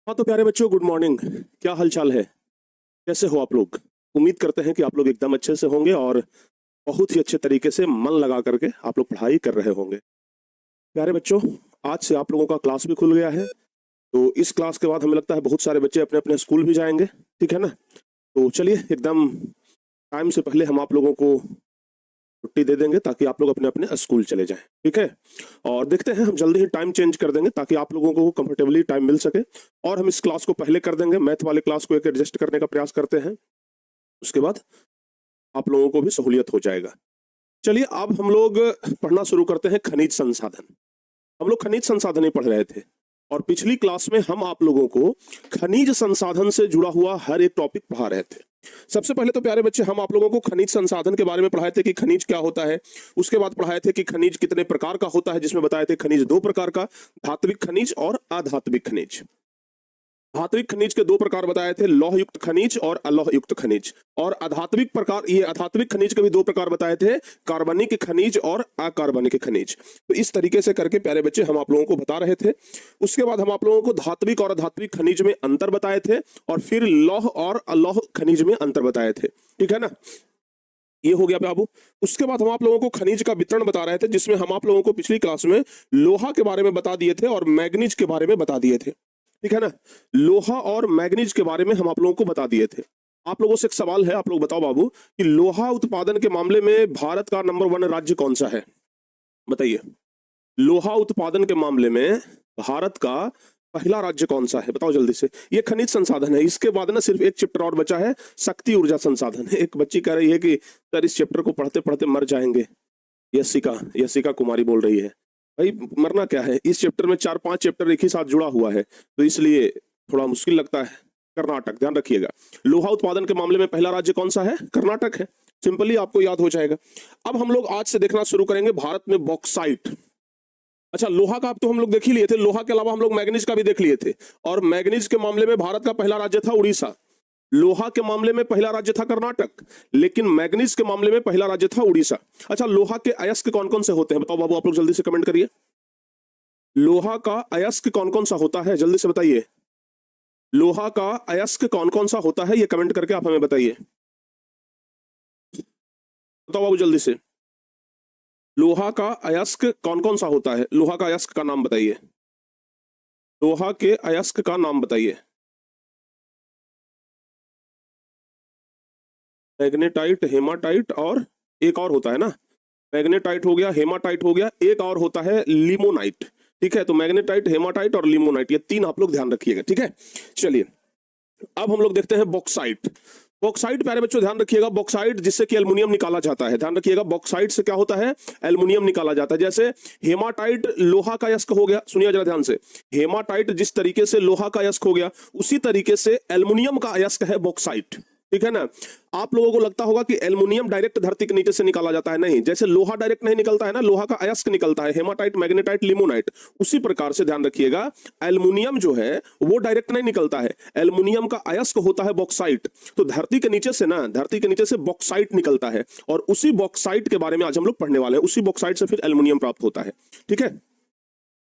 हाँ तो प्यारे बच्चों, गुड मॉर्निंग। क्या हाल चाल है? कैसे हो आप लोग? उम्मीद करते हैं कि आप लोग एकदम अच्छे से होंगे और बहुत ही अच्छे तरीके से मन लगा करके आप लोग पढ़ाई कर रहे होंगे। प्यारे बच्चों, आज से आप लोगों का क्लास भी खुल गया है। तो इस क्लास के बाद हमें लगता है बहुत सारे बच्चे अपने अपने स्कूल भी जाएंगे। ठीक है ना? तो चलिए, एकदम टाइम से पहले हम आप लोगों को छुट्टी दे देंगे ताकि आप लोग अपने अपने स्कूल चले जाएं। ठीक है? और देखते हैं, हम जल्दी ही टाइम चेंज कर देंगे ताकि आप लोगों को कंफर्टेबली टाइम मिल सके। और हम इस क्लास को पहले कर देंगे, मैथ वाले क्लास को एक एडजस्ट करने का प्रयास करते हैं। उसके बाद आप लोगों को भी सहूलियत हो जाएगा। चलिए, अब हम लोग पढ़ना शुरू करते हैं खनिज संसाधन। हम लोग खनिज संसाधन ही पढ़ रहे थे और पिछली क्लास में हम आप लोगों को खनिज संसाधन से जुड़ा हुआ हर एक टॉपिक पढ़ा रहे थे। सबसे पहले तो प्यारे बच्चे, हम आप लोगों को खनिज संसाधन के बारे में पढ़ाए थे कि खनिज क्या होता है। उसके बाद पढ़ाए थे कि खनिज कितने प्रकार का होता है, जिसमें बताए थे खनिज दो प्रकार का, धात्विक खनिज और अधात्विक खनिज। धात्विक खनिज के दो प्रकार बताए थे, लौह युक्त खनिज और अलोह युक्त खनिज। और अधात्विक प्रकार, ये अधात्विक खनिज के भी दो प्रकार बताए थे, कार्बनिक खनिज और अकार्बनिक खनिज। तो इस तरीके से करके प्यारे बच्चे हम आप लोगों को बता रहे थे। उसके बाद हम आप लोगों को धात्विक और अधात्विक खनिज में अंतर बताए थे और फिर लौह और अलोह खनिज में अंतर बताए थे। ठीक है ना? ये हो गया बाबू। उसके बाद हम आप लोगों को खनिज का वितरण बता रहे थे, जिसमें हम आप लोगों को पिछली क्लास में लोहा के बारे में बता दिए थे और मैग्नीज के बारे में बता दिए थे। ठीक है ना? लोहा और मैग्नीज के बारे में हम आप लोगों को बता दिए थे। आप लोगों से एक सवाल है, आप लोग बताओ बाबू कि लोहा उत्पादन के मामले में भारत का नंबर 1 राज्य कौन सा है? बताइए। लोहा उत्पादन के मामले में भारत का पहला राज्य कौन सा है? बताओ जल्दी से। ये खनिज संसाधन है। इसके बाद ना सिर्फ एक चैप्टर और बचा है, शक्ति ऊर्जा संसाधन। एक बच्ची कह रही है कि सर इस चैप्टर को पढ़ते पढ़ते मर जाएंगे। यशिका कुमारी बोल रही है। भाई, मरना क्या है? इस चैप्टर में 4-5 चैप्टर एक ही साथ जुड़ा हुआ है, तो इसलिए थोड़ा मुश्किल लगता है। कर्नाटक, ध्यान रखिएगा। लोहा उत्पादन के मामले में पहला राज्य कौन सा है? कर्नाटक है। सिंपली आपको याद हो जाएगा। अब हम लोग आज से देखना शुरू करेंगे भारत में बॉक्साइट। अच्छा, लोहा का अब तो हम लोग देख ही लिए थे, लोहा के अलावा हम लोग मैग्नीज का भी देख लिए थे। और मैग्नीज के मामले में भारत का पहला राज्य था उड़ीसा। लोहा के मामले में पहला राज्य था कर्नाटक, लेकिन मैग्नीज के मामले में पहला राज्य था उड़ीसा। अच्छा, लोहा के अयस्क कौन कौन से होते हैं? बताओ बाबू, आप लोग जल्दी से कमेंट करिए। लोहा का अयस्क कौन कौन सा होता है? जल्दी से बताइए। लोहा का अयस्क कौन कौन सा होता है, ये कमेंट करके आप हमें बताइए। बताओ बाबू जल्दी से। लोहा का अयस्क कौन कौन सा होता है? लोहा का अयस्क का नाम बताइए। लोहा के अयस्क का नाम बताइए। मैग्नेटाइट, हेमाटाइट और एक और होता है ना। मैग्नेटाइट हो गया, हेमाटाइट हो गया, एक और होता है लिमोनाइट। ठीक है? तो मैग्नेटाइट, हेमाटाइट और लिमोनाइट, ये तीन आप लोग ध्यान रखिएगा। ठीक है? चलिए, अब हम लोग देखते हैं बॉक्साइट। बॉक्साइट प्यारे बच्चों ध्यान रखिएगा, बॉक्साइट जिससे कि एल्युमिनियम निकाला जाता है। ध्यान रखिएगा, बॉक्साइट से क्या होता है? एल्युमिनियम निकाला जाता है। जैसे हेमाटाइट लोहा का अयस्क हो गया, सुनिए जरा ध्यान से। हेमाटाइट जिस तरीके से लोहा का अयस्क हो गया, उसी तरीके से एल्युमिनियम का अयस्क है बॉक्साइट। ठीक है ना? आप लोगों को लगता होगा कि एल्युमिनियम डायरेक्ट धरती के नीचे से निकाला जाता है। नहीं, जैसे लोहा डायरेक्ट नहीं निकलता है ना, लोहा का अयस्क निकलता है, हेमाटाइट, मैग्नेटाइट, लिमोनाइट। उसी प्रकार से ध्यान रखिएगा, एल्युमिनियम जो है वो डायरेक्ट नहीं निकलता है, एल्युमिनियम का अयस्क होता है बॉक्साइट। तो धरती के नीचे से ना, धरती के नीचे से बॉक्साइट निकलता है और उसी बॉक्साइट के बारे में आज हम लोग पढ़ने वाले हैं। उसी बॉक्साइट से फिर एल्युमिनियम प्राप्त होता है। ठीक है?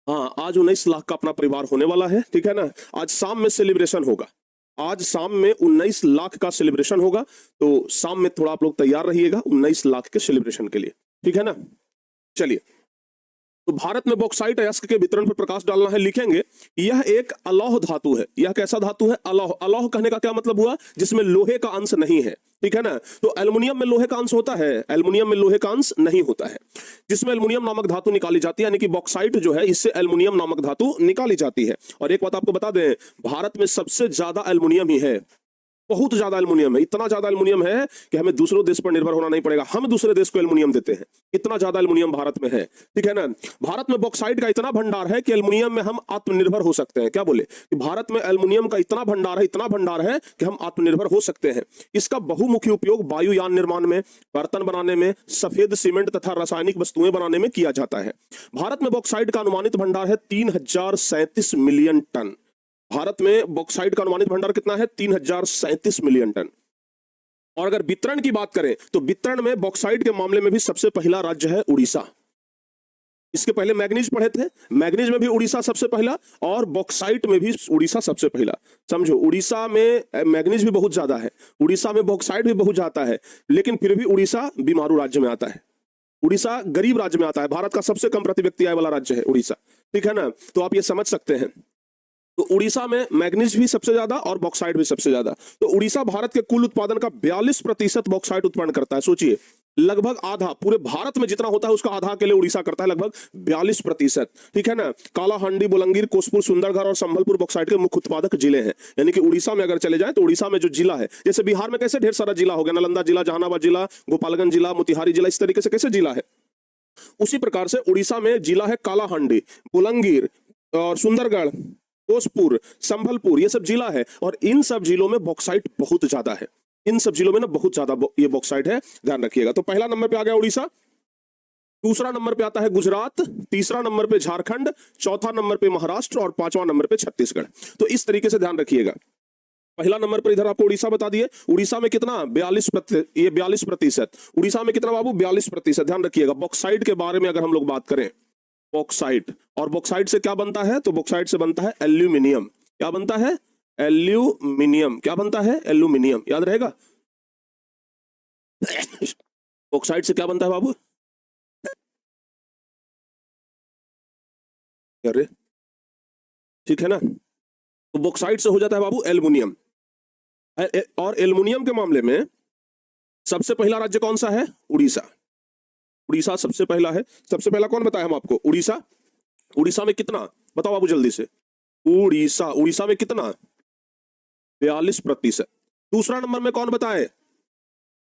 हाँ, आज 19 लाख का अपना परिवार होने वाला है। ठीक है ना? आज शाम में सेलिब्रेशन होगा। आज शाम में 19 लाख का सेलिब्रेशन होगा, तो शाम में थोड़ा आप लोग तैयार रहिएगा 19 लाख के सेलिब्रेशन के लिए। ठीक है ना? चलिए, तो भारत में बॉक्साइट अयस्क के वितरण पर प्रकाश डालना है। लिखेंगे, यह एक अलौह धातु है। यह कैसा धातु है? अलौह। अलौह कहने का क्या मतलब हुआ? जिसमें लोहे का अंश नहीं है। ठीक है ना? तो एल्युमिनियम में लोहे का अंश होता है? एल्युमिनियम में लोहे का अंश नहीं होता है। जिसमें एल्युमिनियम नामक धातु निकाली जाती है, यानी कि बॉक्साइट जो है, इससे एल्युमिनियम नामक धातु निकाली जाती है। और एक बात आपको बता दें, भारत में सबसे ज्यादा एल्युमिनियम ही है। बहुत ज्यादा एल्युमिनियम है। इतना ज्यादा एल्युमिनियम है कि हमें दूसरों देश पर निर्भर होना नहीं पड़ेगा, हम दूसरे देश को एल्युमिनियम देते हैं। इतना ज्यादा एल्युमिनियम भारत में है। ठीक है ना? भारत में बॉक्साइट का इतना भंडार है कि एल्युमिनियम में हम आत्मनिर्भर हो सकते हैं। क्या बोले? कि भारत में एल्युमिनियम का इतना भंडार है, इतना भंडार है कि हम आत्मनिर्भर हो सकते हैं। इसका बहुमुखी उपयोग वायुयान निर्माण में, बर्तन बनाने में, सफेद सीमेंट तथा रासायनिक वस्तुएं बनाने में किया जाता है। भारत में बॉक्साइट का अनुमानित भंडार है 3037 मिलियन टन। भारत में बॉक्साइट का अनुमानित भंडार कितना है? 3037 मिलियन टन। और अगर वितरण की बात करें तो वितरण में बॉक्साइट के मामले में भी सबसे पहला राज्य है उड़ीसा। इसके पहले मैग्नीज पढ़े थे, मैग्नीज में भी उड़ीसा सबसे पहला और बॉक्साइट में भी उड़ीसा सबसे पहला। समझो, उड़ीसा में मैग्नीज भी बहुत ज्यादा है, उड़ीसा में बॉक्साइट भी बहुत ज्यादा है, लेकिन फिर भी उड़ीसा बीमारू राज्य में आता है, उड़ीसा गरीब राज्य में आता है। भारत का सबसे कम प्रति व्यक्ति आय वाला राज्य है उड़ीसा, ठीक है ना। तो आप ये समझ सकते हैं, तो उड़ीसा में मैग्नीज भी सबसे ज्यादा और बॉक्साइट भी सबसे ज्यादा। तो उड़ीसा भारत के कुल उत्पादन का 42% बॉक्साइट उत्पन्न करता है। सोचिए, लगभग आधा, पूरे भारत में जितना होता है उसका आधा के लिए उड़ीसा करता है, लगभग 42%, ठीक है ना। कालाहांडी, बुलंगीर, कोसपुर, सुंदरगढ़ और संबलपुर बॉक्साइट के मुख्य उत्पादक जिले हैं। यानी कि उड़ीसा में अगर चले जाए तो उड़ीसा में जो जिला है, जैसे बिहार में कैसे ढेर सारा जिला हो गया, नालंदा जिला, जहानाबाद जिला, गोपालगंज जिला, मोतिहारी जिला, इस तरीके से कैसे जिला है, उसी प्रकार से उड़ीसा में जिला है कालाहांडी, बुलंगीर और सुंदरगढ़, कोसपुर, संभलपुर, ये सब जिला है। और इन सब जिलों में बॉक्साइट बहुत ज्यादा है, इन सब जिलों में ना बहुत ज्यादा ये बॉक्साइट है, ध्यान रखिएगा। तो पहला नंबर पे आ गया उड़ीसा, दूसरा नंबर पे आता है गुजरात, तीसरा नंबर पे झारखंड, चौथा नंबर पे महाराष्ट्र और पांचवा नंबर पे छत्तीसगढ़। तो इस तरीके से ध्यान रखिएगा। पहला नंबर पर इधर आपको उड़ीसा बता दिए, उड़ीसा में कितना 42%, उड़ीसा में कितना बाबू 42%। ध्यान रखिएगा, बॉक्साइट के बारे में अगर हम लोग बात करें, बॉक्साइट, और बॉक्साइट से क्या बनता है, तो बॉक्साइट से बनता है एल्यूमिनियम। क्या बनता है, एल्यूमिनियम। क्या बनता है, एल्यूमिनियम, याद रहेगा। बॉक्साइट से क्या बनता है बाबू, अरे ठीक है ना। तो बॉक्साइट से हो जाता है बाबू एल्युमिनियम। और एल्युमिनियम के मामले में सबसे पहला राज्य कौन सा है, उड़ीसा। उड़ीसा सबसे पहला है। सबसे पहला कौन बताया हम आपको, उड़ीसा। उड़ीसा में कितना बताओ बाबू जल्दी से, उड़ीसा में कितना 42%। दूसरा नंबर में कौन बताए,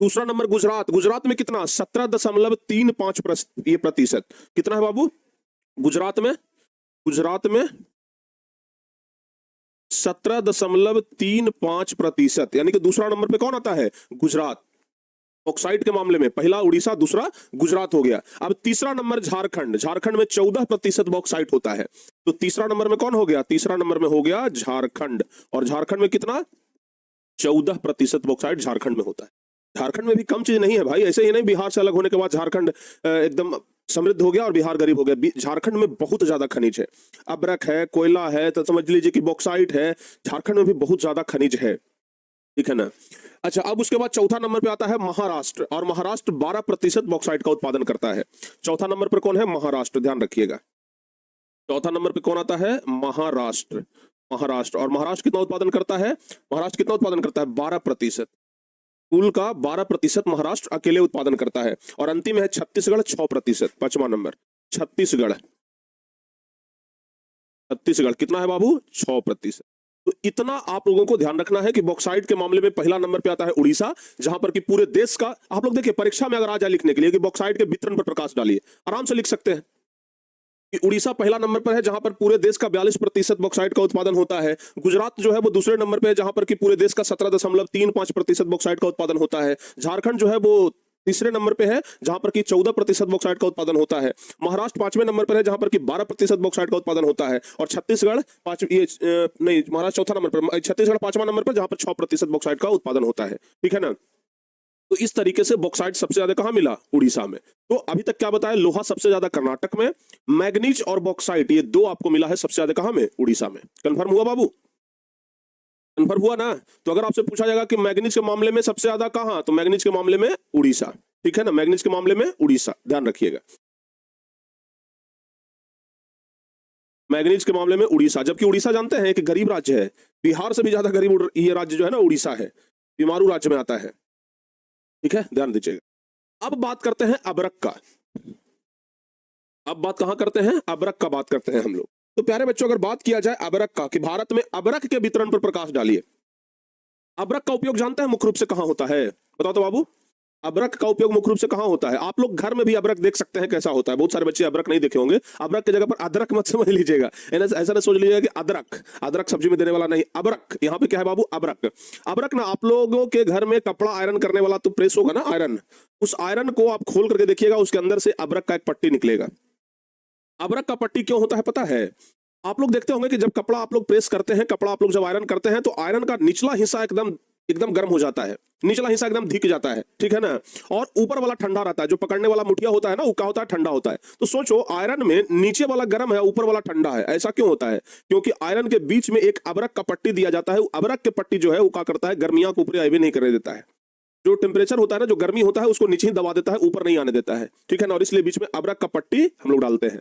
दूसरा नंबर गुजरात। गुजरात में कितना 17.35% कितना है बाबू गुजरात में, गुजरात में 17.35%, यानी कि दूसरा नंबर पे कौन आता है, गुजरात। बॉक्साइट के मामले में पहला उड़ीसा, दूसरा गुजरात हो गया। अब तीसरा नंबर झारखंड, झारखंड में 14% बॉक्साइट होता है। तो तीसरा नंबर में कौन हो गया, तीसरा नंबर में हो गया झारखंड। और झारखंड में कितना 14% बॉक्साइट झारखंड में होता है। झारखंड में भी कम चीज नहीं है भाई, ऐसे ही नहीं बिहार से अलग होने के बाद झारखंड एकदम समृद्ध हो गया और बिहार गरीब हो गया। झारखंड में बहुत ज्यादा खनिज है, अब्रक है, कोयला है, तो समझ लीजिए कि बॉक्साइट है। झारखंड में भी बहुत ज्यादा खनिज है, ठीक है ना। अच्छा, अब उसके बाद चौथा नंबर पे आता है महाराष्ट्र, और महाराष्ट्र 12% बॉक्साइट का उत्पादन करता है। चौथा नंबर पर कौन है, महाराष्ट्र, ध्यान रखिएगा। चौथा नंबर पे कौन आता है, महाराष्ट्र। महाराष्ट्र, और महाराष्ट्र कितना उत्पादन करता है, महाराष्ट्र कितना उत्पादन करता है 12%। कुल का 12% महाराष्ट्र अकेले उत्पादन करता है। और अंतिम है छत्तीसगढ़ 6%, पांचवा नंबर छत्तीसगढ़। छत्तीसगढ़ कितना है बाबू 6%। तो इतना आप लोगों को ध्यान रखना है कि बॉक्साइट के मामले में पहला नंबर पे आता है उड़ीसा, जहां पर कि पूरे देश का, आप लोग देखिए परीक्षा में अगर आ जाए लिखने के लिए कि बॉक्साइट के वितरण पर प्रकाश डालिए, आराम से लिख सकते हैं कि उड़ीसा पहला नंबर पर है जहां पर पूरे देश का 42% बॉक्साइट का उत्पादन होता है। गुजरात जो है वो दूसरे नंबर पे है जहां पर कि पूरे देश का 17.35% बॉक्साइट का उत्पादन होता है। झारखंड जो है वो तीसरे नंबर पे है जहां पर कि 14% बॉक्साइट का उत्पादन होता है। महाराष्ट्र पांचवें नंबर पर है जहां पर कि 12% बॉक्साइट का उत्पादन होता है। और छत्तीसगढ़ महाराष्ट्र चौथा नंबर पर, छत्तीसगढ़ पांचवा नंबर पर जहां पर 6% बॉक्साइट का उत्पादन होता है, ठीक है ना। तो इस तरीके से बॉक्साइट सबसे ज्यादा कहां मिला, उड़ीसा में। तो अभी तक क्या बताया, लोहा सबसे ज्यादा कर्नाटक में, मैग्नीज और बॉक्साइट ये दो आपको मिला है सबसे ज्यादा कहां में, उड़ीसा में। कंफर्म हुआ बाबू, कंफर्म हुआ ना। तो अगर आपसे पूछा जाएगा कि मैग्नीज के मामले में सबसे ज्यादा कहां, तो मैग्नीज के मामले में उड़ीसा, ठीक है ना। मैग्नीज के मामले में उड़ीसा, ध्यान रखिएगा, मैग्नीज के मामले में उड़ीसा। जबकि उड़ीसा जानते हैं कि गरीब राज्य है, बिहार से भी ज्यादा गरीब ये राज्य जो है ना उड़ीसा है, बीमारू राज्य में आता है, ठीक है, ध्यान दीजिएगा। अब बात करते हैं अबरक का। अब बात कहां करते हैं, अबरक का बात करते हैं हम लोग। तो प्यारे बच्चों, अगर बात किया जाए अबरक का कि भारत में अबरक के वितरण पर प्रकाश डालिए। अबरक का उपयोग जानते हैं मुख्य रूप से कहां होता है, बताओ तो बाबू। अबरक का उपयोग मुख्य रूप से कहां होता है, आप लोग घर में भी अबरक देख सकते हैं कैसा होता है। बहुत सारे बच्चे अबरक नहीं देखे होंगे। अबरक की जगह पर अदरक मत समझ लीजिएगा, ऐसा ना सोच लीजिएगा कि अदरक, अदरक सब्जी में देने वाला नहीं, अबरक। यहाँ पे क्या है बाबू, अबरक। अबरक ना आप लोगों के घर में कपड़ा आयरन करने वाला तो प्रेस होगा ना, आयरन, उस आयरन को आप खोल करके देखिएगा, उसके अंदर से अबरक का एक पट्टी निकलेगा। अबरक का पट्टी क्यों होता है पता है, आप लोग देखते होंगे कि जब कपड़ा आप लोग प्रेस करते हैं, कपड़ा आप लोग जब आयरन करते हैं तो आयरन का निचला हिस्सा एकदम एकदम गर्म हो जाता है, निचला हिस्सा एकदम धिक जाता है, ठीक है ना, और ऊपर वाला ठंडा रहता है। जो पकड़ने वाला मुठिया होता है ना, वो क्या होता है, ठंडा होता है। तो सोचो आयरन में नीचे वाला गर्म है, ऊपर वाला ठंडा है। ऐसा क्यों होता है? क्योंकि आयरन के बीच में एक अबरक का पट्टी दिया जाता है। अबरक के पट्टी जो है वो क्या करता है, गर्मियां को ऊपर आए नहीं करने देता है। जो टेम्परेचर होता है ना, जो गर्मी होता है, उसको नीचे ही दबा देता है, ऊपर नहीं आने देता है, ठीक है ना। और इसलिए बीच में अबरक का पट्टी हम लोग डालते हैं,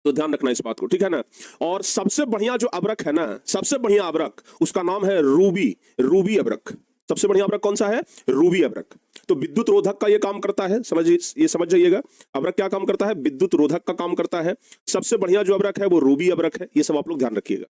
तो ध्यान रखना इस बात को, ठीक है ना। और सबसे बढ़िया जो अबरक है ना, सबसे बढ़िया अबरक, उसका नाम है रूबी। रूबी अबरक सबसे बढ़िया अबरक कौन सा है? रूबी अबरक। तो विद्युत रोधक का ये काम करता है, समझिए, ये समझ जाइएगा। अबरक क्या काम करता है? विद्युत रोधक का काम करता है। सबसे बढ़िया जो अबरक है वो रूबी अबरक है। ये सब आप लोग ध्यान रखिएगा।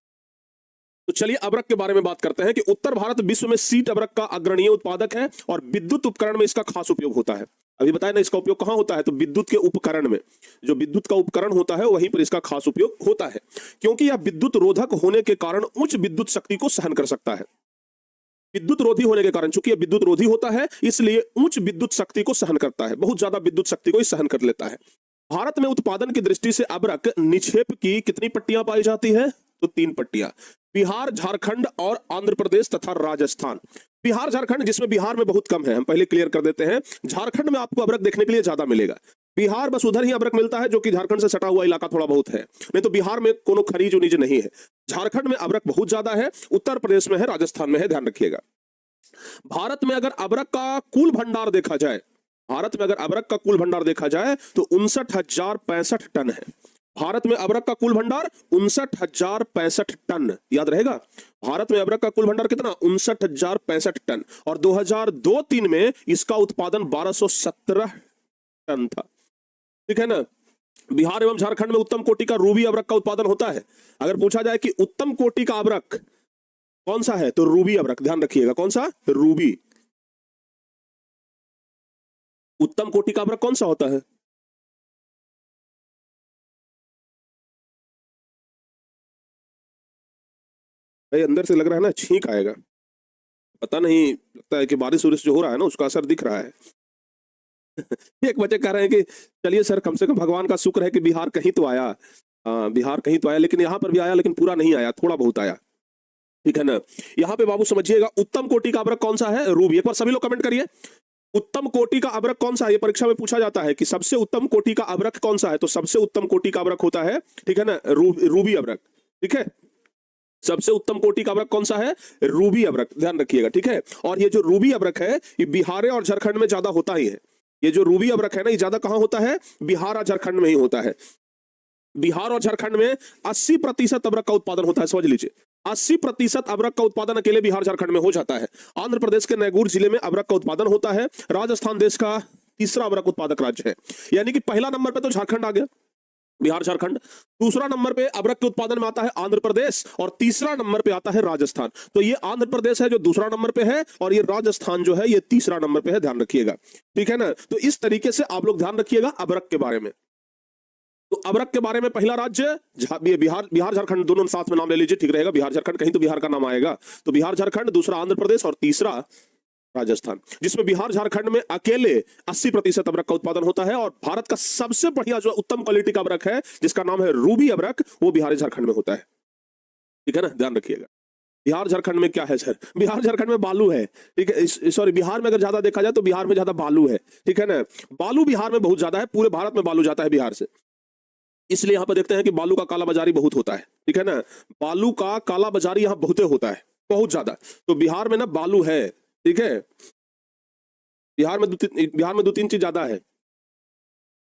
तो चलिए अबरक के बारे में बात करते हैं कि उत्तर भारत विश्व में सीट अबरक का अग्रणीय उत्पादक है और विद्युत उपकरण में इसका खास उपयोग होता है। अभी बताया ना, इसका उपयोग कहां होता है? तो विद्युत के उपकरण में, जो विद्युत का उपकरण होता है वहीं पर इसका खास उपयोग होता है, क्योंकि यह विद्युत रोधक होने के कारण उच्च विद्युत शक्ति को सहन कर सकता है। विद्युत रोधी होने के कारण, चूंकि यह विद्युत रोधी होता है, इसलिए उच्च विद्युत शक्ति को सहन करता है, बहुत ज्यादा विद्युत शक्ति को सहन कर लेता है। भारत में उत्पादन की दृष्टि से अबरक निक्षेप की कितनी पट्टियां पाई जाती है? तो 3 पट्टियां। बिहार, झारखंड और आंध्र प्रदेश तथा राजस्थान। बिहार झारखंड, जिसमें बिहार में बहुत कम है, हम पहले क्लियर कर देते हैं। झारखंड में आपको अबरक देखने के लिए ज्यादा मिलेगा। बिहार बस उधर ही अबरक मिलता है जो कि झारखंड से सटा हुआ इलाका थोड़ा बहुत है, नहीं तो बिहार में कोनो खनिज उनिज नहीं है। झारखंड में अबरक बहुत ज्यादा है, उत्तर प्रदेश में है, राजस्थान में है, ध्यान रखिएगा। भारत में अगर अबरक का कुल भंडार देखा जाए, भारत में अगर अबरक का कुल भंडार देखा जाए तो 59,065 टन है। भारत में अबरक का कुल भंडार 59,065 टन, याद रहेगा। भारत में अबरक का कुल भंडार कितना? 59,065 टन। और 2002-3 में इसका उत्पादन 1217 टन था, ठीक है ना। बिहार एवं झारखंड में उत्तम कोटि का रूबी अबरक का उत्पादन होता है। अगर पूछा जाए कि उत्तम कोटि का अबरक कौन सा है, तो रूबी अबरक, ध्यान रखिएगा। कौन सा? रूबी। उत्तम कोटि का अबरक कौन सा होता है? भाई अंदर से लग रहा है ना छींक आएगा, पता नहीं, लगता है कि बारिश वारिश जो हो रहा है ना उसका असर दिख रहा है। एक बच्चे कह रहे हैं कि चलिए सर, कम से कम भगवान का शुक्र है कि बिहार कहीं तो आया। बिहार कहीं तो आया, लेकिन यहाँ पर भी आया, लेकिन पूरा नहीं आया, थोड़ा बहुत आया, ठीक है ना। यहाँ पे बाबू समझिएगा, उत्तम कोटि का अबरक कौन सा है? रूबी। एक बार सभी लोग कमेंट करिए, उत्तम कोटि का अबरक कौन सा है? ये परीक्षा में पूछा जाता है कि सबसे उत्तम कोटि का अबरक कौन सा है, तो सबसे उत्तम कोटि का अबरक होता है, ठीक है ना, रूबी अबरक, ठीक है। सबसे उत्तम कोटि का अबरक कौन सा है? रूबी अबरक, ध्यान रखिएगा, ठीक है। और ये जो रूबी अबरक है ये बिहार और झारखंड में ज्यादा होता ही है। ये जो रूबी अबरक है ना, ये ज्यादा कहां होता है? बिहार और झारखंड में ही होता है। बिहार और झारखंड में 80% अबरक का उत्पादन होता है, समझ लीजिए। 80% अबरक का उत्पादन अकेले बिहार झारखंड में हो जाता है। आंध्र प्रदेश के नैगूर जिले में अबरक का उत्पादन होता है। राजस्थान देश का तीसरा अबरक उत्पादक राज्य है, यानी कि पहला नंबर पे तो झारखंड आ गया, बिहार झारखंड। दूसरा नंबर पे अबरक के उत्पादन में आता है आंध्र प्रदेश, और तीसरा नंबर पे आता है राजस्थान। तो ये आंध्र प्रदेश है जो दूसरा नंबर पे है, और ये राजस्थान जो है ये तीसरा नंबर पे है, ध्यान रखिएगा, ठीक है ना। तो इस तरीके से आप लोग ध्यान रखिएगा अबरक के बारे में। तो अबरक के बारे में पहला राज्य बिहार झारखंड दोनों साथ में नाम ले लीजिए, ठीक रहेगा। बिहार झारखंड, कहीं तो बिहार का नाम आएगा, तो बिहार झारखंड, दूसरा आंध्र प्रदेश और तीसरा राजस्थान, जिसमें बिहार झारखंड में अकेले 80% अबरक का उत्पादन होता है। और भारत का सबसे बढ़िया जो उत्तम क्वालिटी का अबरक है, जिसका नाम है रूबी अबरक, वो बिहार झारखंड में होता है, ठीक है ना, ध्यान रखिएगा। बिहार झारखंड में क्या है सर? बिहार झारखंड में बालू है, ठीक है। सॉरी, बिहार में अगर ज्यादा देखा जाए तो बिहार में ज्यादा बालू है, ठीक है ना। बालू बिहार में बहुत ज्यादा है, पूरे भारत में बालू जाता है बिहार से, इसलिए यहां पर देखते हैं कि बालू का काला बाजारी बहुत होता है, ठीक है ना। बालू का काला बाजारी यहाँ बहुत होता है, बहुत ज्यादा। तो बिहार में ना बालू है, ठीक है। बिहार में दो तीन चीज ज्यादा है,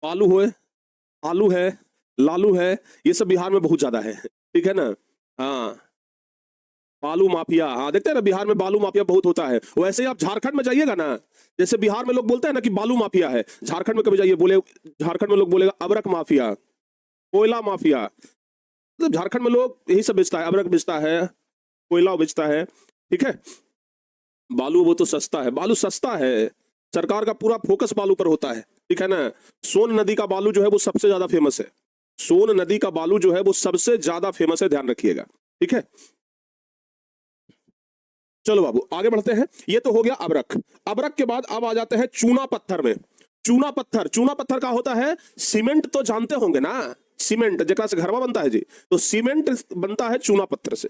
बालू है, आलू है, लालू है, ये सब बिहार में बहुत ज्यादा है, ठीक है ना। हाँ, बालू माफिया, हाँ देखते हैं ना, बिहार में बालू माफिया बहुत होता है। वैसे ही आप झारखंड में जाइएगा ना, जैसे बिहार में लोग बोलते हैं ना कि बालू माफिया है, झारखंड में कभी जाइए, बोले झारखंड में लोग बोलेगा अबरक माफिया, कोयला माफिया। मतलब झारखंड में लोग यही सब बेचता है, अबरक बेचता है, कोयला बेचता है, ठीक है। बालू वो तो सस्ता है, बालू सस्ता है, सरकार का पूरा फोकस बालू पर होता है, ठीक है ना। सोन नदी का बालू जो है वो सबसे ज्यादा फेमस है, सोन नदी का बालू जो है वो सबसे ज्यादा फेमस है, ध्यान रखिएगा, ठीक है। चलो बाबू आगे बढ़ते हैं। ये तो हो गया अबरक। अबरक के बाद अब आ जाते हैं चूना पत्थर में। चूना पत्थर, चूना पत्थर का होता है, सीमेंट तो जानते होंगे ना, सीमेंट जगह से घरवा बनता है जी, तो सीमेंट बनता है चूना पत्थर से।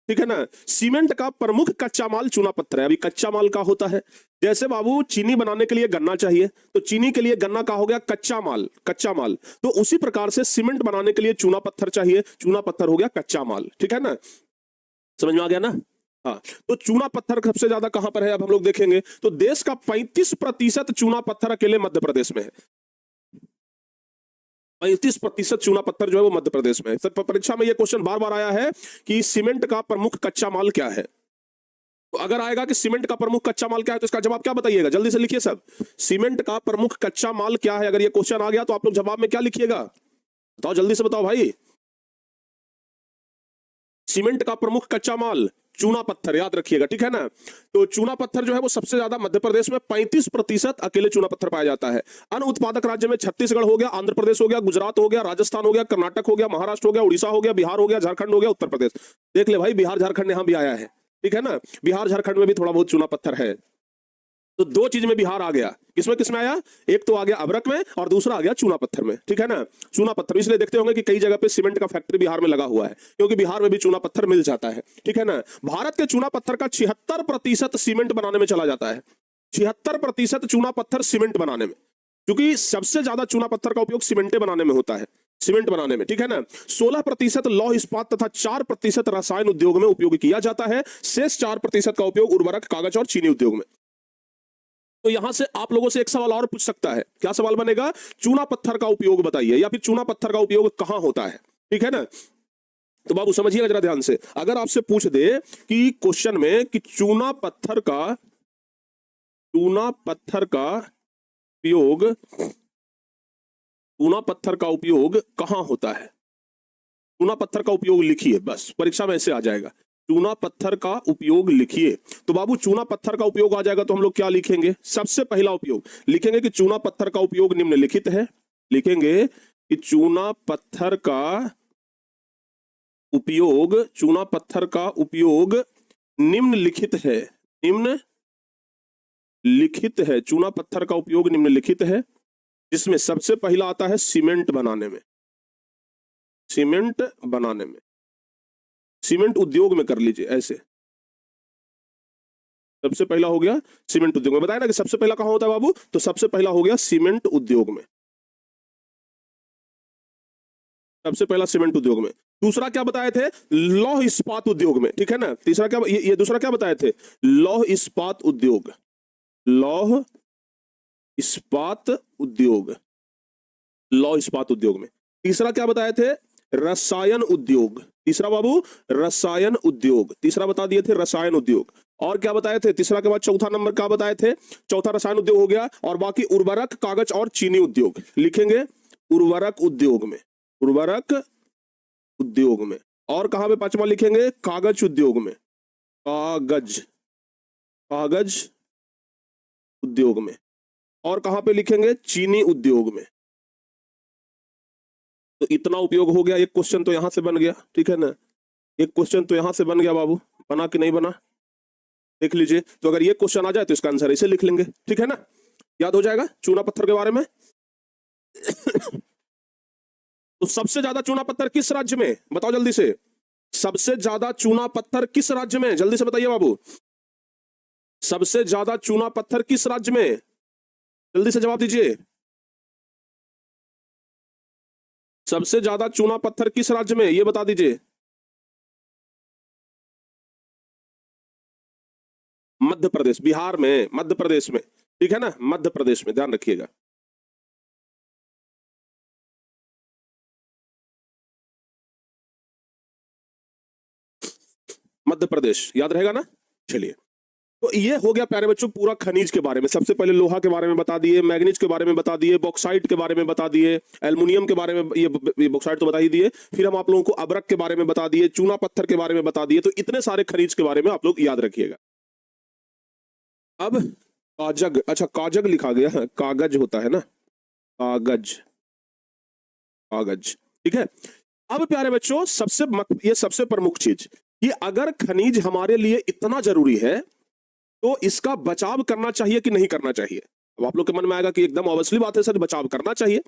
ठीक है ना। सीमेंट का प्रमुख कच्चा माल चूना पत्थर है। अभी कच्चा माल का होता है, जैसे बाबू चीनी बनाने के लिए गन्ना चाहिए, तो चीनी के लिए गन्ना का हो गया कच्चा माल, कच्चा माल। तो उसी प्रकार से सीमेंट बनाने के लिए चूना पत्थर चाहिए, चूना पत्थर हो गया कच्चा माल, ठीक है ना। समझ में आ गया ना। हाँ, तो चूना पत्थर सबसे ज्यादा कहां पर है अब हम लोग देखेंगे, तो देश का 35% चूना पत्थर अकेले मध्य प्रदेश में है। 35% चूना पत्थर जो है वो मध्य प्रदेश में है। सर परीक्षा में ये क्वेश्चन बार बार आया है कि सीमेंट का प्रमुख कच्चा माल क्या है। तो अगर आएगा कि सीमेंट का प्रमुख कच्चा माल क्या है, तो इसका जवाब क्या बताइएगा, जल्दी से लिखिए सब। सीमेंट का प्रमुख कच्चा माल क्या है, अगर ये क्वेश्चन आ गया तो आप लोग जवाब में क्या लिखिएगा, बताओ जल्दी से बताओ भाई। सीमेंट का प्रमुख कच्चा माल चूना पत्थर, याद रखिएगा, ठीक है ना। तो चूना पत्थर जो है वो सबसे ज्यादा मध्य प्रदेश में 35% अकेले चूना पत्थर पाया जाता है। अन्य उत्पादक राज्य में छत्तीसगढ़ हो गया, आंध्र प्रदेश हो गया, गुजरात हो गया, राजस्थान हो गया, कर्नाटक हो गया, महाराष्ट्र हो गया, उड़ीसा हो गया, बिहार हो गया, झारखंड हो गया, उत्तर प्रदेश। देख ले भाई, बिहार झारखंड यहां भी आया है, ठीक है ना। बिहार झारखंड में भी थोड़ा बहुत चूना पत्थर है। तो दो चीज में बिहार आ गया, किसमें किसमें आया, एक तो आ गया अभ्रक में और दूसरा आ गया चूना पत्थर में, ठीक है ना। चूना पत्थर इसलिए देखते होंगे कि कई जगह पे सीमेंट का फैक्ट्री बिहार में लगा हुआ है, क्योंकि बिहार में भी चूना पत्थर मिल जाता है, ठीक है ना। भारत के चूना पत्थर का 76% सीमेंट बनाने में चला जाता है। 76% चूना पत्थर सीमेंट बनाने में, क्योंकि सबसे ज्यादा चूना पत्थर का उपयोग सीमेंटे बनाने में होता है, सीमेंट बनाने में, ठीक है ना। 16% लौह इस्पात तथा 4% रसायन उद्योग में उपयोग किया जाता है। शेष 4% का उपयोग उर्वरक, कागज और चीनी उद्योग में। तो यहां से आप लोगों से एक सवाल और पूछ सकता है, क्या सवाल बनेगा, चूना पत्थर का उपयोग बताइए, या फिर चूना पत्थर का उपयोग कहां होता है, ठीक है ना। तो बाबू समझिएगा जरा ध्यान से, अगर आपसे पूछ दे कि क्वेश्चन में कि चूना पत्थर का उपयोग कहां होता है, चूना पत्थर का उपयोग लिखिए, बस परीक्षा में ऐसे आ जाएगा, चूना पत्थर का उपयोग लिखिए। तो बाबू चूना पत्थर का उपयोग आ जाएगा तो हम लोग क्या लिखेंगे, सबसे पहला उपयोग लिखेंगे कि चूना पत्थर का उपयोग निम्नलिखित है, लिखेंगे कि चूना पत्थर का उपयोग निम्नलिखित है, चूना पत्थर का उपयोग निम्नलिखित है, जिसमें सबसे पहला आता है सीमेंट बनाने में, सीमेंट उद्योग में कर लीजिए ऐसे। सबसे पहला हो गया सीमेंट उद्योग में, बताया ना कि सबसे पहला कहां होता है बाबू, तो सबसे पहला हो गया सीमेंट उद्योग में, सबसे पहला सीमेंट उद्योग में। दूसरा क्या बताए थे, लौह इस्पात उद्योग में, ठीक है ना। तीसरा क्या, ये दूसरा क्या बताए थे, लौह इस्पात उद्योग, लौह इस्पात उद्योग में। तीसरा क्या बताए थे, रसायन उद्योग, तीसरा बाबू रसायन उद्योग, तीसरा बता दिए थे रसायन उद्योग। और क्या बताए थे, तीसरा के बाद चौथा नंबर क्या बताए थे, चौथा रसायन उद्योग हो गया। और बाकी उर्वरक, कागज और चीनी उद्योग लिखेंगे, उर्वरक उद्योग में, और कहां पे पांचवा लिखेंगे, कागज उद्योग में, कागज उद्योग में। और कहां पे लिखेंगे, चीनी उद्योग में। तो इतना उपयोग हो गया, एक क्वेश्चन तो यहां से बन गया, ठीक है ना, एक क्वेश्चन तो यहां से बन गया बाबू, बना कि नहीं बना, देख लीजिए। तो अगर ये क्वेश्चन आ जाए तो इसका आंसर इसे लिख लेंगे, ठीक है ना, याद हो जाएगा चूना पत्थर के बारे में। तो सबसे ज्यादा चूना पत्थर किस राज्य में, बताओ जल्दी से, सबसे ज्यादा चूना पत्थर किस राज्य में, जल्दी से बताइए बाबू, सबसे ज्यादा चूना पत्थर किस राज्य में, जल्दी से जवाब दीजिए। सबसे ज्यादा चूना पत्थर किस राज्य में, ये बता दीजिए। मध्य प्रदेश, बिहार में, मध्य प्रदेश में, ठीक है ना, मध्य प्रदेश में, ध्यान रखिएगा। मध्य प्रदेश, याद रहेगा ना। चलिए, तो ये हो गया प्यारे बच्चों पूरा खनिज के बारे में। सबसे पहले लोहा के बारे में बता दिए, मैग्नीज के बारे में बता दिए, बॉक्साइट के बारे में बता दिए, एल्युमिनियम के बारे में, ये बॉक्साइट तो बता ही दिए। फिर हम आप लोगों को अभ्रक के बारे में बता दिए, चूना पत्थर के बारे में बता दिए। तो इतने सारे खनिज के बारे में आप लोग याद रखिएगा। अब काजग, अच्छा काजग लिखा गया है, कागज होता है ना, कागज, ठीक है। अब प्यारे बच्चों ये सबसे प्रमुख चीज, कि अगर खनिज हमारे लिए इतना जरूरी है तो इसका बचाव करना चाहिए कि नहीं करना चाहिए। अब आप लोग के मन में आएगा कि एकदम ऑब्वियसली बात है सर, बचाव करना चाहिए।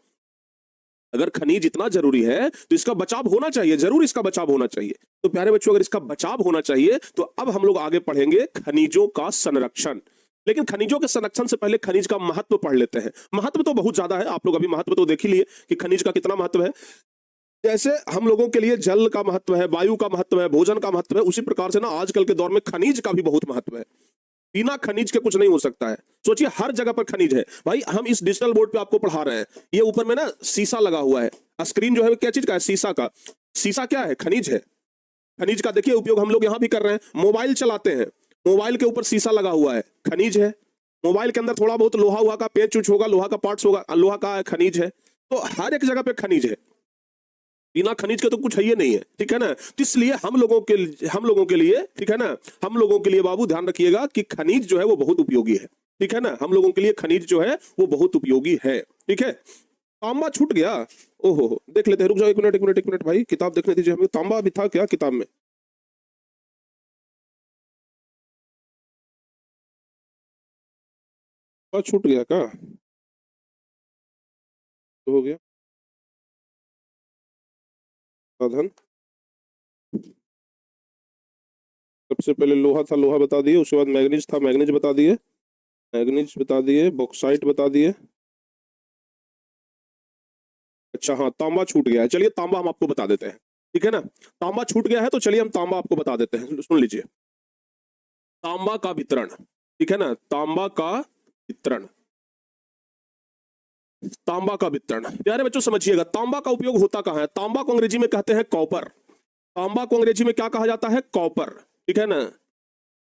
अगर खनिज इतना जरूरी है तो इसका बचाव होना चाहिए, जरूर इसका बचाव होना चाहिए। तो प्यारे बच्चों, अगर इसका बचाव होना चाहिए तो अब हम लोग आगे पढ़ेंगे खनिजों का संरक्षण। लेकिन खनिजों के संरक्षण से पहले खनिज का महत्व पढ़ लेते हैं। महत्व तो बहुत ज्यादा है, आप लोग अभी महत्व तो देख ही लिए कि खनिज का कितना महत्व है। जैसे हम लोगों के लिए जल का महत्व है, वायु का महत्व है, भोजन का महत्व है, उसी प्रकार से ना आजकल के दौर में खनिज का भी बहुत महत्व है। बिना खनिज के कुछ नहीं हो सकता है। सोचिए, हर जगह पर खनिज है भाई। हम इस डिजिटल बोर्ड पे आपको पढ़ा रहे हैं, ये ऊपर में ना शीशा लगा हुआ है। स्क्रीन जो है क्या चीज का है? शीशा का। शीशा क्या है? खनिज है। खनिज का देखिए उपयोग हम लोग यहाँ भी कर रहे हैं। मोबाइल चलाते हैं, मोबाइल के ऊपर शीशा लगा हुआ है, खनिज है। मोबाइल के अंदर थोड़ा बहुत लोहा हुआ का पेच उच होगा, लोहा का पार्ट्स होगा, लोहा का खनिज है। तो हर एक जगह पे खनिज है। बिना खनिज के तो कुछ है ही नहीं है, ठीक है ना। तो इसलिए हम लोगों के लिए, ठीक है ना, हम लोगों के लिए बाबू ध्यान रखिएगा कि खनिज जो है वो बहुत उपयोगी है, ठीक है ना। हम लोगों के लिए खनिज जो है वो बहुत उपयोगी है, ठीक है। तांबा छूट गया, ओहो देख लेते हैं, रुक जाओ एक मिनट भाई, किताब देखने दीजिए हमें। तांबा भी था क्या किताब में? छूट गया क्या? तो हो गया साधन। सबसे पहले लोहा था, लोहा बता दिए। उसके बाद मैग्नीज था, मैग्नीज बता दिए। मैग्नीज बता दिए, बॉक्साइट बता दिए। अच्छा हाँ, तांबा छूट गया है। चलिए तांबा हम आपको बता देते हैं, ठीक है ना। तांबा छूट गया है तो चलिए हम तांबा आपको बता देते हैं। सुन लीजिए, तांबा का वितरण, ठीक है ना। तांबा का वितरण, तांबा का वितरण। प्यारे बच्चों समझिएगा, तांबा का उपयोग होता कहाँ है? तांबा को अंग्रेजी में कहते हैं कॉपर। तांबा को अंग्रेजी में क्या कहा जाता है? कॉपर, ठीक है ना।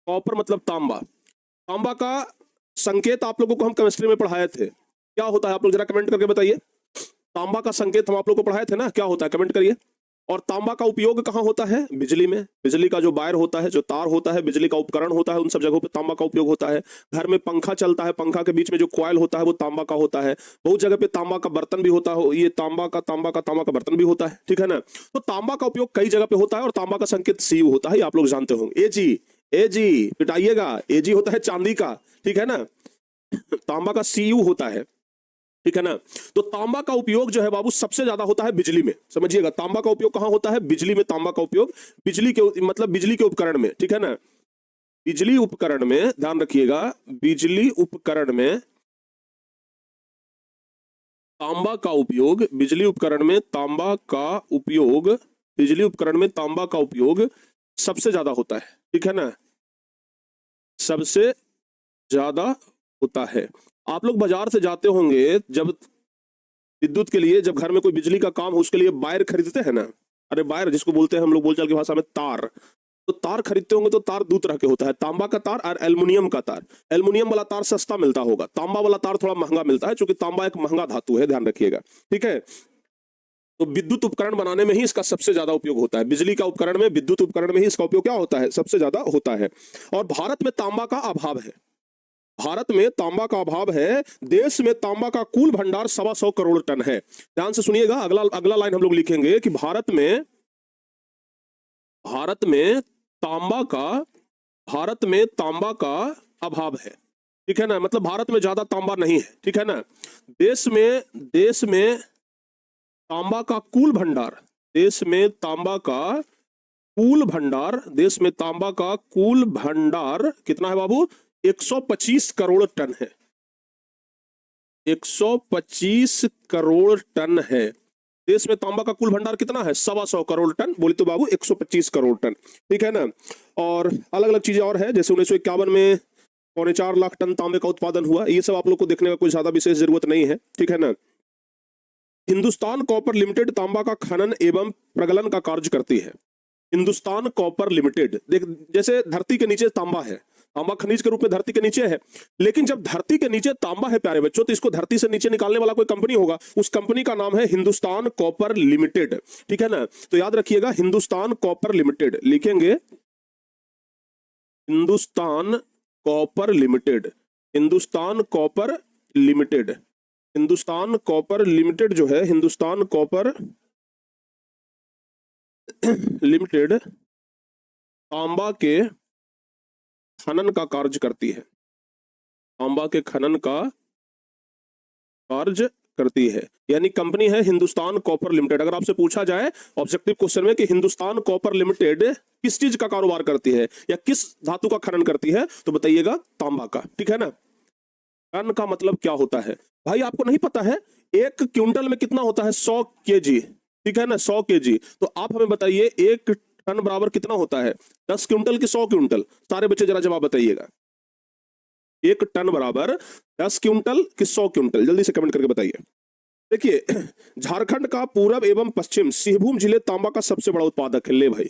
कॉपर मतलब तांबा। तांबा का संकेत आप लोगों को हम केमिस्ट्री में पढ़ाए थे, क्या होता है आप लोग जरा कमेंट करके बताइए। तांबा का संकेत हम आप लोग को पढ़ाए थे ना, क्या होता है कमेंट करिए। और तांबा का उपयोग कहाँ होता है? बिजली में। बिजली का जो वायर होता है, जो तार होता है, बिजली का उपकरण होता है, उन सब जगहों पे तांबा का उपयोग होता है। घर में पंखा चलता है, पंखा के बीच में जो कॉइल होता है वो तांबा का होता है। बहुत जगह पे तांबा का बर्तन भी होता है, ये तांबा का बर्तन भी होता है, ठीक है ना। तो तांबा का उपयोग कई जगह पे होता है और तांबा का संकेत सीयू होता है, आप लोग जानते होंगे। ए जी पिटाइएगा, ए जी होता है चांदी का, ठीक है ना। तांबा का सीयू होता है, ठीक है ना। तो तांबा का उपयोग जो है बाबू सबसे ज्यादा होता है बिजली में। समझिएगा, तांबा का उपयोग कहां होता है? बिजली में। तांबा का उपयोग बिजली के मतलब बिजली के उपकरण में, ठीक है ना। बिजली उपकरण में, ध्यान रखिएगा, बिजली उपकरण में तांबा का उपयोग, बिजली उपकरण में तांबा का उपयोग, बिजली उपकरण में तांबा का उपयोग सबसे ज्यादा होता है, ठीक है ना। सबसे ज्यादा होता है। आप लोग बाजार से जाते होंगे जब विद्युत के लिए, जब घर में कोई बिजली का काम हो उसके लिए वायर खरीदते हैं ना। अरे वायर जिसको बोलते हैं हम लोग बोलचाल की भाषा में तार। तो तार खरीदते होंगे तो तार दो तरह के होता है, तांबा का तार और एल्युमिनियम का तार। एल्युमिनियम वाला तार सस्ता मिलता होगा, तांबा वाला तार थोड़ा महंगा मिलता है, क्योंकि तांबा एक महंगा धातु है, ध्यान रखिएगा, ठीक है। तो विद्युत उपकरण बनाने में ही इसका सबसे ज्यादा उपयोग होता है। बिजली का उपकरण में, विद्युत उपकरण में ही इसका उपयोग क्या होता है? सबसे ज्यादा होता है। और भारत में तांबा का अभाव है। भारत में तांबा का अभाव है। देश में तांबा का कुल भंडार 125 करोड़ टन है। ध्यान से सुनिएगा, अगला अगला लाइन हम लोग लिखेंगे कि भारत में तांबा का, भारत में तांबा का अभाव है, ठीक है ना। मतलब भारत में ज्यादा तांबा नहीं है, ठीक है ना। देश में तांबा का कुल भंडार, देश में तांबा का कुल भंडार, देश में तांबा का कुल भंडार कितना है बाबू? 125 करोड़ टन है। 125 करोड़ टन है। देश में तांबा का कुल भंडार कितना है? 125 करोड़ टन। बोली तो बाबू 125 करोड़ टन, ठीक है ना। और अलग अलग चीजें और है, जैसे 1951 में 4.25 लाख टन तांबे का उत्पादन हुआ। ये सब आप लोग को देखने का कोई ज्यादा विशेष जरूरत नहीं है, ठीक है ना। हिंदुस्तान कॉपर लिमिटेड तांबा का खनन एवं प्रगलन का कार्य करती है। हिंदुस्तान कॉपर लिमिटेड, देख जैसे धरती के नीचे तांबा है, तांबा खनिज के रूप में धरती के नीचे है, लेकिन जब धरती के नीचे तांबा है प्यारे बच्चों, तो इसको धरती से नीचे निकालने वाला कोई कंपनी होगा, उस कंपनी का नाम है हिंदुस्तान कॉपर लिमिटेड, ठीक है ना। तो याद रखिएगा, हिंदुस्तान कॉपर लिमिटेड लिखेंगे, Hindustan copper limited, Hindustan copper limited. Hindustan copper limited जो है, हिंदुस्तान कॉपर लिमिटेड तांबा के खनन का कार्य करती है। तांबा के खनन का कार्य करती है, यानी कंपनी है हिंदुस्तान कॉपर लिमिटेड। अगर आपसे पूछा जाए ऑब्जेक्टिव क्वेश्चन में कि हिंदुस्तान कॉपर लिमिटेड किस चीज का कारोबार करती है या किस धातु का खनन करती है, तो बताइएगा तांबा का। ठीक है ना। टन का मतलब क्या होता है भाई, आपको नहीं पता है? एक क्विंटल में कितना होता है? 100 केजी। ठीक है ना, 100 केजी। तो आप हमें बताइए एक टन बराबर कितना होता है? 10 क्विंटल की 100 क्विंटल? सारे बच्चे जरा जवाब बताइएगा। एक टन बराबर 10 क्विंटल कि 100 क्विंटल? जल्दी से कमेंट करके बताइए। देखिए, झारखंड का पूरब एवं पश्चिम सिंहभूम जिले तांबा का सबसे बड़ा उत्पादक है। ले भाई,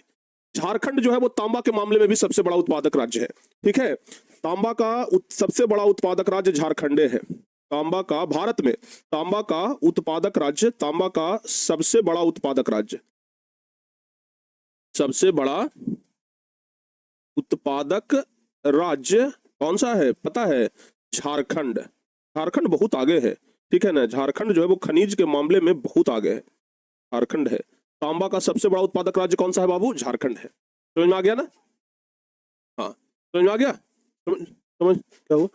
झारखंड जो है वो तांबा के मामले में भी सबसे बड़ा उत्पादक राज्य है। ठीक है, तांबा का सबसे बड़ा उत्पादक राज्य झारखंड है। तांबा का भारत में तांबा का उत्पादक राज्य, तांबा का सबसे बड़ा उत्पादक राज्य, सबसे बड़ा उत्पादक राज्य कौन सा है पता है? झारखंड। झारखंड बहुत आगे है। ठीक है ना, झारखंड जो है वो खनिज के मामले में बहुत आगे है। झारखंड है। तांबा का सबसे बड़ा उत्पादक राज्य कौन सा है बाबू? झारखंड है। समझ में आ गया ना? हाँ, समझ में आ गया? समझ क्या हुआ?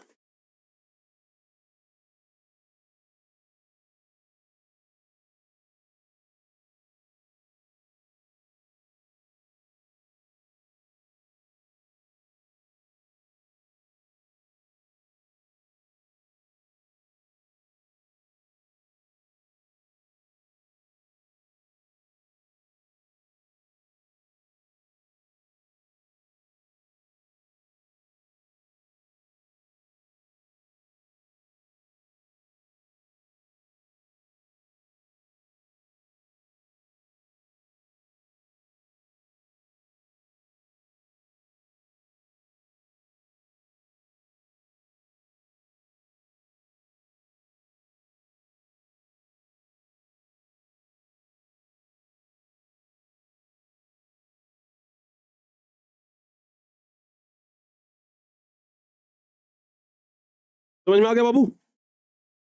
समझ में आ गया बाबू?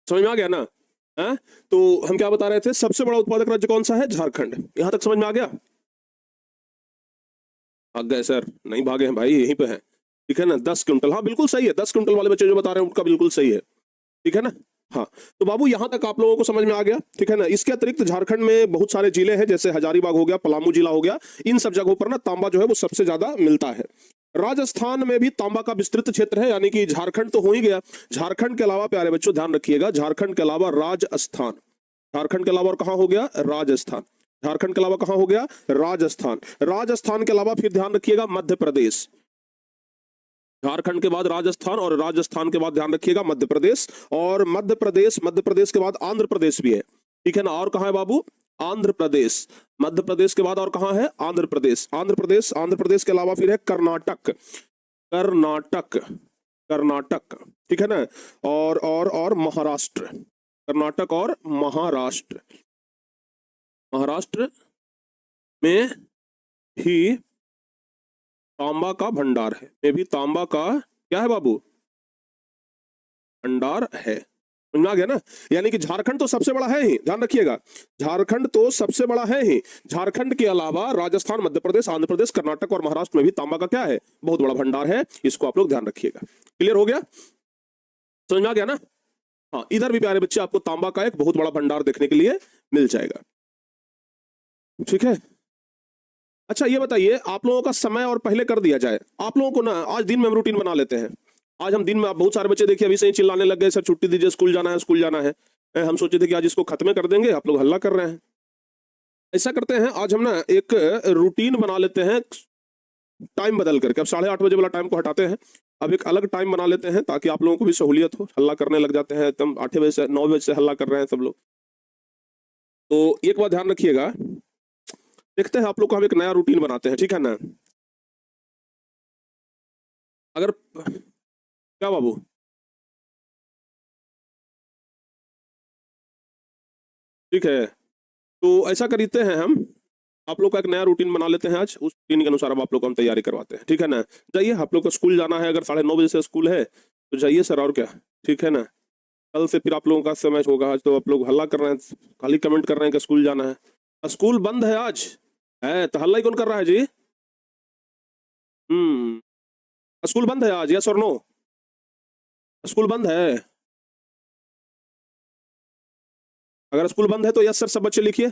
समझ में आ गया ना? है? तो हम क्या बता रहे थे? सबसे बड़ा उत्पादक राज्य कौन सा है? झारखंड। यहां तक समझ में आ गया? भाग गए सर? नहीं भागे हैं भाई, यहीं पे है। ठीक है ना, 10 क्विंटल। हाँ बिल्कुल सही है, 10 क्विंटल वाले बच्चे जो बता रहे हैं उनका बिल्कुल सही है। ठीक है ना। हाँ, तो बाबू यहां तक आप लोगों को समझ में आ गया। ठीक है ना। इसके अतिरिक्त झारखंड में बहुत सारे जिले हैं, जैसे हजारीबाग हो गया, पलामू जिला हो गया। इन सब जगहों पर ना तांबा जो है वो सबसे ज्यादा मिलता है। राजस्थान में भी तांबा का विस्तृत क्षेत्र है, यानी कि झारखंड तो हो ही गया। झारखंड के अलावा प्यारे बच्चों ध्यान रखिएगा, झारखंड के अलावा राजस्थान। झारखंड के अलावा और कहां हो गया? राजस्थान। झारखंड के अलावा कहां हो गया? राजस्थान। राजस्थान के अलावा फिर ध्यान रखिएगा मध्य प्रदेश। झारखंड के बाद राजस्थान, और राजस्थान के बाद ध्यान रखिएगा मध्य प्रदेश, और मध्य प्रदेश के बाद आंध्र प्रदेश भी है। ठीक है ना। और कहां है बाबू? आंध्र प्रदेश। मध्य प्रदेश के बाद और कहां है? आंध्र प्रदेश। आंध्र प्रदेश के अलावा फिर है कर्नाटक। कर्नाटक। कर्नाटक। ठीक है ना। और महाराष्ट्र। कर्नाटक और महाराष्ट्र। महाराष्ट्र में भी तांबा का भंडार है। में भी तांबा का क्या है बाबू? भंडार है। समझ में आ गया ना? यानी कि झारखंड तो सबसे बड़ा है ही, ध्यान रखिएगा, झारखंड तो सबसे बड़ा है ही। झारखंड के अलावा राजस्थान, मध्य प्रदेश, आंध्र प्रदेश, कर्नाटक और महाराष्ट्र में भी तांबा का क्या है? बहुत बड़ा भंडार है। इसको आप लोग ध्यान रखिएगा। क्लियर हो गया? समझ में आ गया ना? हाँ, इधर भी प्यारे बच्चे आपको तांबा का एक बहुत बड़ा भंडार देखने के लिए मिल जाएगा। ठीक है। अच्छा ये बताइए, आप लोगों का समय और पहले कर दिया जाए। आप लोगों को ना आज दिन में हम रूटीन बना लेते हैं। आज हम दिन में, आप बहुत सारे बच्चे देखिए अभी से ही चिल्लाने लग गए, सर छुट्टी दीजिए, स्कूल जाना है, स्कूल जाना है। हम सोचे थे कि आज इसको खत्म कर देंगे, आप लोग हल्ला कर रहे हैं। ऐसा करते हैं, आज हम ना एक रूटीन बना लेते हैं, टाइम बदल करके। अब 8:30 बजे वाला टाइम को हटाते हैं, अब एक अलग टाइम बना लेते हैं, ताकि आप लोगों को भी सहूलियत हो। हल्ला करने लग जाते हैं एकदम 8 बजे से, 9 बजे से हल्ला कर रहे हैं सब लोग। तो एक बात ध्यान रखिएगा, देखते हैं आप लोग को हम एक नया रूटीन बनाते हैं। ठीक है ना। अगर क्या बाबू? ठीक है, तो ऐसा करते हैं हम, आप लोग का एक नया रूटीन बना लेते हैं आज। उस रूटीन के अनुसार अब आप लोग को हम तैयारी करवाते हैं। ठीक है ना। जाइए, आप लोग का स्कूल जाना है, अगर 9:30 बजे से स्कूल है तो जाइए सर, और क्या। ठीक है ना। कल से फिर आप लोगों का समय होगा। आज तो आप लोग हल्ला कर रहे हैं, खाली कमेंट कर रहे हैं कि स्कूल जाना है। स्कूल बंद है आज। है तो हल्ला ही कौन कर रहा है जी? स्कूल बंद है आज, यस और नो? स्कूल बंद है। अगर स्कूल बंद है तो यस सर सब बच्चे लिखिए।